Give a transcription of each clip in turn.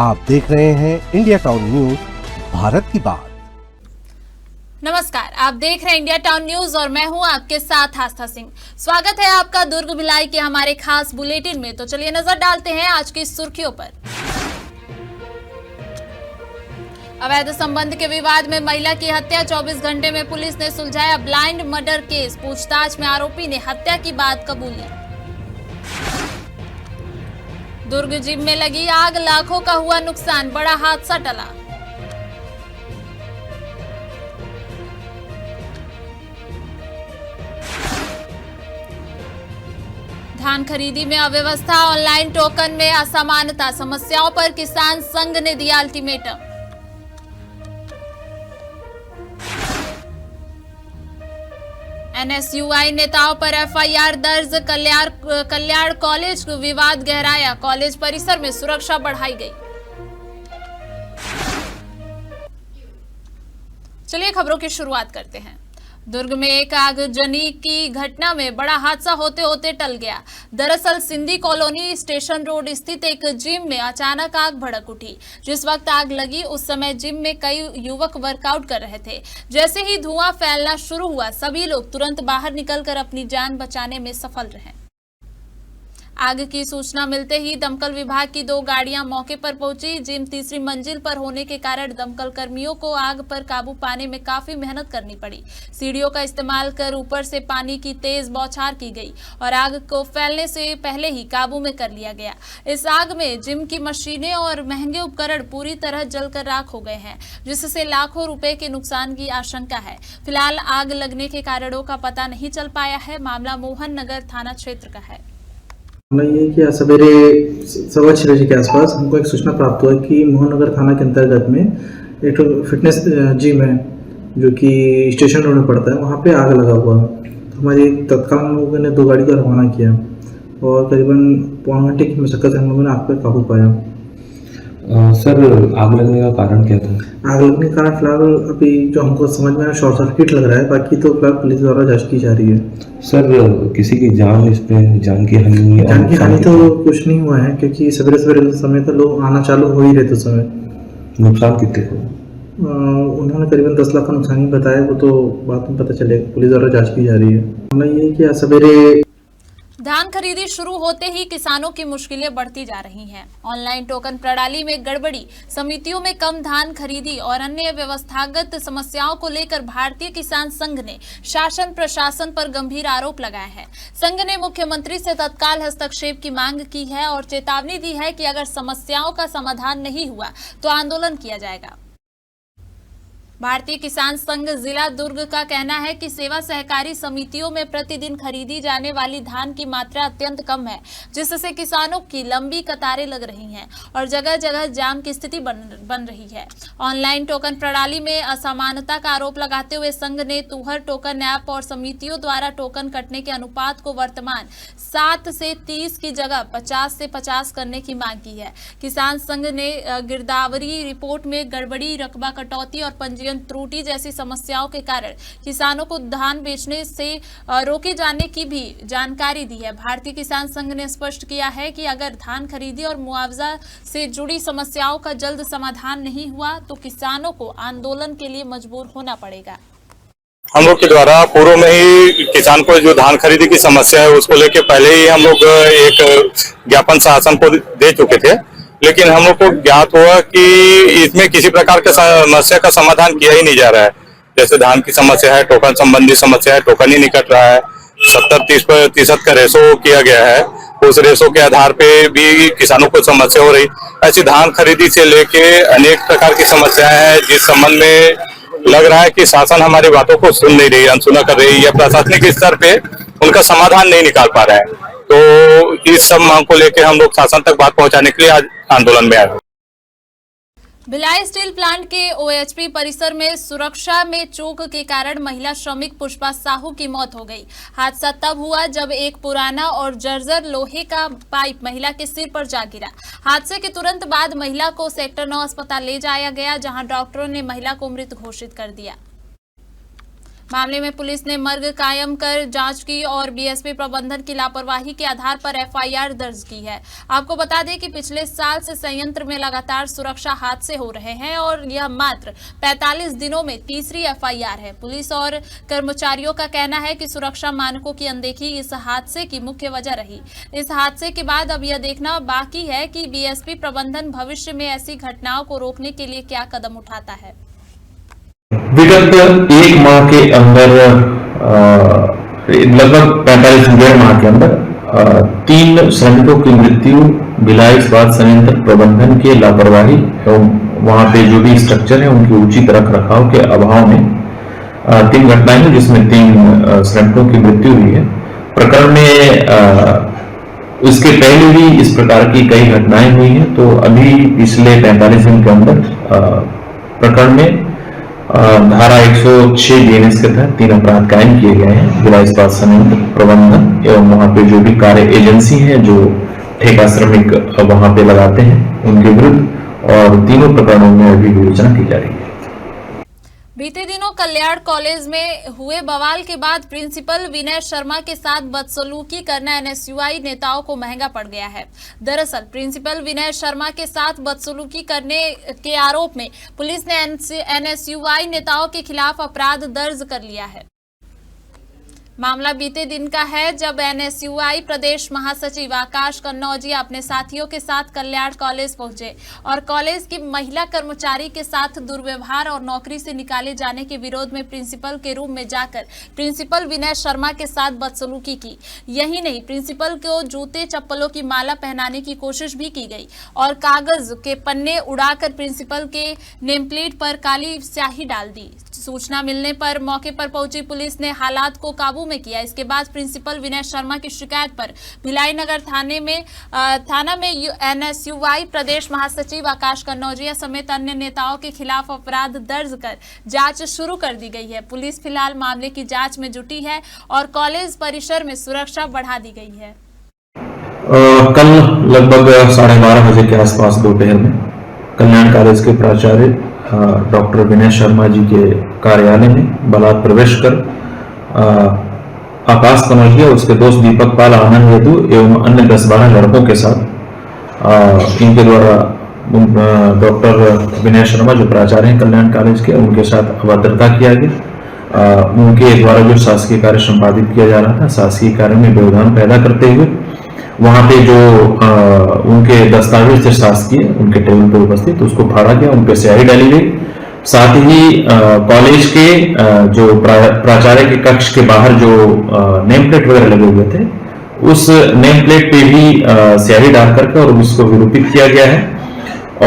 आप देख रहे हैं इंडिया टाउन न्यूज, भारत की बात। नमस्कार, आप देख रहे हैं इंडिया टाउन न्यूज और मैं हूं आपके साथ आस्था सिंह। स्वागत है आपका दुर्ग भिलाई के हमारे खास बुलेटिन में। तो चलिए नजर डालते हैं आज की सुर्खियों पर। अवैध संबंध के विवाद में महिला की हत्या, 24 घंटे में पुलिस ने सुलझाया ब्लाइंड मर्डर केस। पूछताछ में आरोपी ने हत्या की बात कबूली। दुर्ग जिम में लगी आग, लाखों का हुआ नुकसान, बड़ा हादसा टला। धान खरीदी में अव्यवस्था, ऑनलाइन टोकन में असमानता, समस्याओं पर किसान संघ ने दिया अल्टीमेटम। एनएसयूआई नेताओं पर एफआईआर दर्ज, कल्याण कॉलेज विवाद गहराया, कॉलेज परिसर में सुरक्षा बढ़ाई गई। चलिए खबरों की शुरुआत करते हैं। दुर्ग में एक आगजनी की घटना में बड़ा हादसा होते होते टल गया। दरअसल सिंधी कॉलोनी स्टेशन रोड स्थित एक जिम में अचानक आग भड़क उठी। जिस वक्त आग लगी उस समय जिम में कई युवक वर्कआउट कर रहे थे। जैसे ही धुआं फैलना शुरू हुआ, सभी लोग तुरंत बाहर निकलकर अपनी जान बचाने में सफल रहे। आग की सूचना मिलते ही दमकल विभाग की 2 गाड़ियां मौके पर पहुंची। जिम तीसरी मंजिल पर होने के कारण दमकल कर्मियों को आग पर काबू पाने में काफी मेहनत करनी पड़ी। सीढ़ियों का इस्तेमाल कर ऊपर से पानी की तेज बौछार की गई और आग को फैलने से पहले ही काबू में कर लिया गया। इस आग में जिम की मशीनें और महंगे उपकरण पूरी तरह जलकर राख हो गए हैं, जिससे लाखों रुपए के नुकसान की आशंका है। फिलहाल आग लगने के कारणों का पता नहीं चल पाया है। मामला मोहन नगर थाना क्षेत्र का है। ये कि सवेरे 6:15 बजे के आसपास हमको एक सूचना प्राप्त हुआ कि मोहन नगर थाना के अंतर्गत में एक फिटनेस जिम है जो कि स्टेशन रोड में पड़ता है, वहाँ पे आग लगा हुआ। तो हमारी तत्काल हम लोगों ने 2 गाड़ी का रवाना किया और करीबन पौन घंटे की मशक्कत से हम लोगों ने आग पर काबू पाया। सर, आग लगने का कारण क्या था? आग लगने का कारण फिलहाल अभी जो हमको समझ में आया शॉर्ट सर्किट लग रहा है, बाकी तो फिलहाल पुलिस द्वारा जांच की जा रही है। सर, किसी की जान जान की हानि हुई? जान की हानि तो कुछ नहीं हुआ है क्योंकि सवेरे सवेरे समय तो लोग आना चालू हो ही रहे थे उस समय। नुकसान कितने को? उन्होंने करीबन 10 लाख का नुकसान ही बताया, वो तो बाद में पता चलेगा। पुलिस द्वारा जांच की जा रही है। मामला ये है कि सवेरे धान खरीदी शुरू होते ही किसानों की मुश्किलें बढ़ती जा रही हैं। ऑनलाइन टोकन प्रणाली में गड़बड़ी, समितियों में कम धान खरीदी और अन्य व्यवस्थागत समस्याओं को लेकर भारतीय किसान संघ ने शासन प्रशासन पर गंभीर आरोप लगाए हैं। संघ ने मुख्यमंत्री से तत्काल हस्तक्षेप की मांग की है और चेतावनी दी है कि अगर समस्याओं का समाधान नहीं हुआ तो आंदोलन किया जाएगा। भारतीय किसान संघ जिला दुर्ग का कहना है कि सेवा सहकारी समितियों में प्रतिदिन खरीदी जाने वाली धान की मात्रा अत्यंत कम है, जिससे किसानों की लंबी कतारें लग रही हैं और जगह जगह जाम की स्थिति बन रही है। ऑनलाइन टोकन प्रणाली में असमानता का आरोप लगाते हुए संघ ने तुहर टोकन ऐप और समितियों द्वारा टोकन कटने के अनुपात को वर्तमान 7 से 30 की जगह 50 से 50 करने की मांग की है। किसान संघ ने गिरदावरी रिपोर्ट में गड़बड़ी, रकबा कटौती और पंजीयन त्रुटि जैसी समस्याओं के कारण किसानों को धान बेचने से रोके जाने की भी जानकारी दी है। भारतीय किसान संघ ने स्पष्ट किया है कि अगर धान खरीदी और मुआवजा से जुड़ी समस्याओं का जल्द समाधान नहीं हुआ तो किसानों को आंदोलन के लिए मजबूर होना पड़ेगा। हम लोग के द्वारा पूर्व में ही किसान को जो धान खरीदी की समस्या है उसको लेके पहले ही हम लोग एक ज्ञापन शासन को दे चुके थे, लेकिन हम लोग को ज्ञात हुआ कि इसमें किसी प्रकार के समस्या का समाधान किया ही नहीं जा रहा है। जैसे धान की समस्या है, टोकन संबंधी समस्या है, टोकन ही नहीं कट रहा है। 70-30% का रेशो किया गया है, उस रेशो के आधार पे भी किसानों को समस्या हो रही। ऐसी धान खरीदी से लेके अनेक प्रकार की समस्याएं हैं जिस संबंध में लग रहा है कि शासन हमारी बातों को सुन नहीं रही, अनसुना कर रही है या प्रशासनिक स्तर पे उनका समाधान नहीं निकाल पा रहा है। तो इस सब मांग को लेकर हम लोग शासन तक बात पहुंचाने के लिए आज आंदोलन में आए। भिलाई स्टील प्लांट के ओएचपी परिसर में सुरक्षा में चूक के कारण महिला श्रमिक पुष्पा साहू की मौत हो गई। हादसा तब हुआ जब एक पुराना और जर्जर लोहे का पाइप महिला के सिर पर जा गिरा। हादसे के तुरंत बाद महिला को सेक्टर 9 अस्पताल ले जाया गया, जहां डॉक्टरों ने महिला को मृत घोषित कर दिया। मामले में पुलिस ने मर्ग कायम कर जांच की और बीएसपी प्रबंधन की लापरवाही के आधार पर एफआईआर दर्ज की है। आपको बता दें कि पिछले साल से संयंत्र में लगातार सुरक्षा हादसे हो रहे हैं और यह मात्र 45 दिनों में तीसरी एफआईआर है। पुलिस और कर्मचारियों का कहना है कि सुरक्षा मानकों की अनदेखी इस हादसे की मुख्य वजह रही। इस हादसे के बाद अब यह देखना बाकी है कि बीएसपी प्रबंधन भविष्य में ऐसी घटनाओं को रोकने के लिए क्या कदम उठाता है। विगत एक माह के अंदर लगभग 45 माह के अंदर 3 श्रमिकों की मृत्यु भिलाई इस्पात संयंत्र प्रबंधन के लापरवाही एवं वहां पे जो भी स्ट्रक्चर है उनके उचित रख रखाव के अभाव में 3 घटनाएं हैं जिसमें 3 श्रमिकों की मृत्यु हुई है। प्रकरण में इसके पहले भी इस प्रकार की कई घटनाएं हुई हैं। तो अभी पिछले 45 दिन के अंदर प्रकरण में धारा 106 बीएनएस के तहत 3 अपराध कायम किए गए हैं। भिलाई इस्पात संयंत्र प्रबंधन एवं वहां पे जो भी कार्य एजेंसी है जो ठेका श्रमिक वहां पे लगाते हैं उनके विरुद्ध, और तीनों प्रकरणों में अभी विवेचना की जा रही है। बीते दिनों कल्याण कॉलेज में हुए बवाल के बाद प्रिंसिपल विनय शर्मा के साथ बदसलूकी करना एनएसयूआई नेताओं को महंगा पड़ गया है। दरअसल प्रिंसिपल विनय शर्मा के साथ बदसलूकी करने के आरोप में पुलिस ने एनएसयूआई नेताओं के खिलाफ अपराध दर्ज कर लिया है। मामला बीते दिन का है जब एनएसयूआई प्रदेश महासचिव आकाश कन्नौजिया अपने साथियों के साथ कल्याण कॉलेज पहुंचे और कॉलेज की महिला कर्मचारी के साथ दुर्व्यवहार और नौकरी से निकाले जाने के विरोध में प्रिंसिपल के रूम में जाकर प्रिंसिपल विनय शर्मा के साथ बदसलूकी की। यही नहीं, प्रिंसिपल को जूते चप्पलों की माला पहनाने की कोशिश भी की गई और कागज के पन्ने उड़ाकर प्रिंसिपल के नेमप्लेट पर काली स्याही डाल दी। सूचना मिलने पर मौके पर पहुंची पुलिस ने हालात को काबू में किया। इसके बाद प्रिंसिपल विनय शर्मा की शिकायत पर भिलाई नगर थाना में एनएसयूआई प्रदेश महासचिव आकाश कन्नौजिया समेत अन्य नेताओं के खिलाफ अपराध दर्ज कर जांच शुरू कर दी गई है। पुलिस फिलहाल मामले की जांच में जुटी है और कॉलेज परिसर में सुरक्षा बढ़ा दी गई है। कल लगभग 12:30 बजे के आसपास दोपहर में कल्याण कॉलेज के प्राचार्य डॉक्टर विनय शर्मा जी के कार्यालय में बलात् प्रवेश कर आकाश कन्नौजिया और उसके दोस्त दीपक पाल, आनंद हेतु एवं अन्य 10-12 लड़कों के साथ इनके द्वारा डॉक्टर विनय शर्मा जो प्राचार्य हैं कल्याण कॉलेज के, उनके साथ अभद्रता किया गया। उनके द्वारा जो शासकीय कार्य संपादित किया जा रहा था, शासकीय कार्य में व्यवधान पैदा करते हुए वहां पे जो उनके दस्तावेज थे शासकीय उनके टेबल पर उपस्थित, उसको फाड़ा गया, उन पे स्याही डाली गई। साथ ही कॉलेज के जो प्राचार्य के कक्ष के बाहर जो नेम प्लेट वगैरह लगे हुए थे उस नेम प्लेट पे भी स्याही डाल करके और उसको विरूपित किया गया है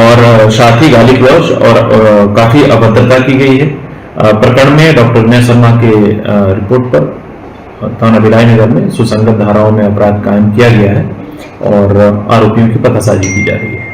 और साथ ही गाली गलौज और काफी अभद्रता की गई है। प्रकरण में डॉक्टर विनय शर्मा के रिपोर्ट पर थाना भिलाई नगर में सुसंगत धाराओं में अपराध कायम किया गया है और आरोपियों की पतासाजी की जा रही है।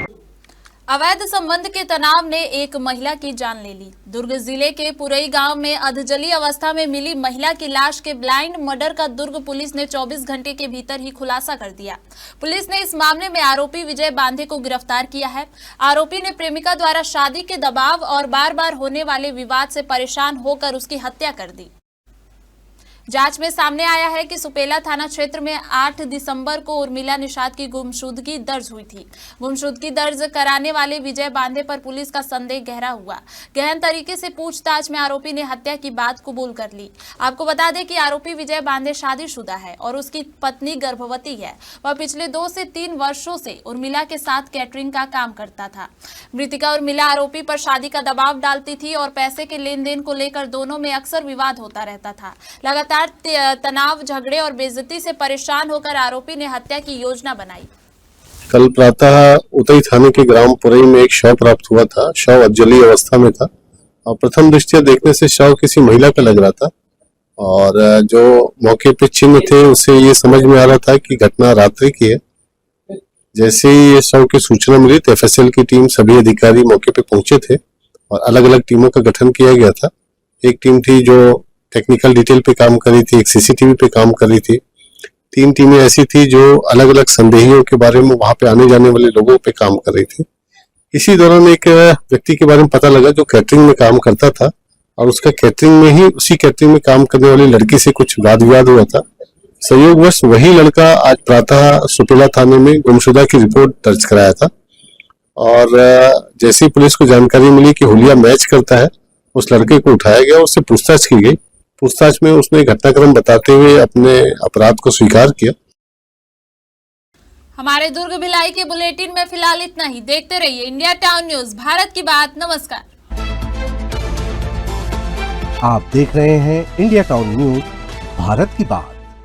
अवैध संबंध के तनाव ने एक महिला की जान ले ली। दुर्ग जिले के पुरई गांव में अधजली अवस्था में मिली महिला की लाश के ब्लाइंड मर्डर का दुर्ग पुलिस ने 24 घंटे के भीतर ही खुलासा कर दिया। पुलिस ने इस मामले में आरोपी विजय बांधे को गिरफ्तार किया है। आरोपी ने प्रेमिका द्वारा शादी के दबाव और बार बार होने वाले विवाद से परेशान होकर उसकी हत्या कर दी। जांच में सामने आया है कि सुपेला थाना क्षेत्र में 8 दिसंबर को उर्मिला निषाद की गुमशुदगी दर्ज हुई थी। गुमशुदगी दर्ज कराने वाले विजय बांधे पर पुलिस का संदेह गहरा हुआ। गहन तरीके से पूछताछ में आरोपी ने हत्या की बात कबूल कर ली। आपको बता दें कि आरोपी विजय बांधे शादीशुदा है और उसकी पत्नी गर्भवती है। वह पिछले 2 से 3 वर्षों से उर्मिला के साथ कैटरिंग का काम करता था। मृतिका उर्मिला आरोपी पर शादी का दबाव डालती थी और पैसे के लेन देन को लेकर दोनों में अक्सर विवाद होता रहता था। लगातार तनाव, झगड़े और बेइज्जती से परेशान होकर आरोपी ने हत्या की योजना बनाई। कल प्रातः उतई थाने के ग्राम पुरई में एक शव प्राप्त हुआ था। शव अधजली अवस्था में था और प्रथम दृष्टया देखने से शव किसी महिला का लग रहा था और जो मौके पे चिन्ह थे उससे ये समझ में आ रहा था कि घटना रात्रि की है। जैसे ही ये शव की सूचना मिली तो एफएसएल की टीम, सभी अधिकारी मौके पे पहुंचे थे और अलग अलग टीमों का गठन किया गया था। एक टीम थी जो टेक्निकल डिटेल पे काम कर रही थी, एक सीसीटीवी पे काम कर रही थी। 3 टीमें ऐसी थी जो अलग अलग संदेहियों के बारे में वहां पे आने जाने वाले लोगों पे काम कर रही थी। इसी दौरान एक व्यक्ति के बारे में पता लगा जो कैटरिंग में काम करता था और उसका कैटरिंग में ही, उसी कैटरिंग में काम करने वाली लड़की से कुछ वाद विवाद हुआ था। संयोगवश वही लड़का आज प्रातः सुपेला थाने में गुमशुदा की रिपोर्ट दर्ज कराया था और जैसे ही पुलिस को जानकारी मिली कि हुलिया मैच करता है, उस लड़के को उठाया गया, उससे पूछताछ की गई। पूछताछ में उसने घटनाक्रम बताते हुए अपने अपराध को स्वीकार किया। हमारे दुर्ग भिलाई के बुलेटिन में फिलहाल इतना ही। देखते रहिए इंडिया टाउन न्यूज, भारत की बात। नमस्कार। आप देख रहे हैं इंडिया टाउन न्यूज, भारत की बात।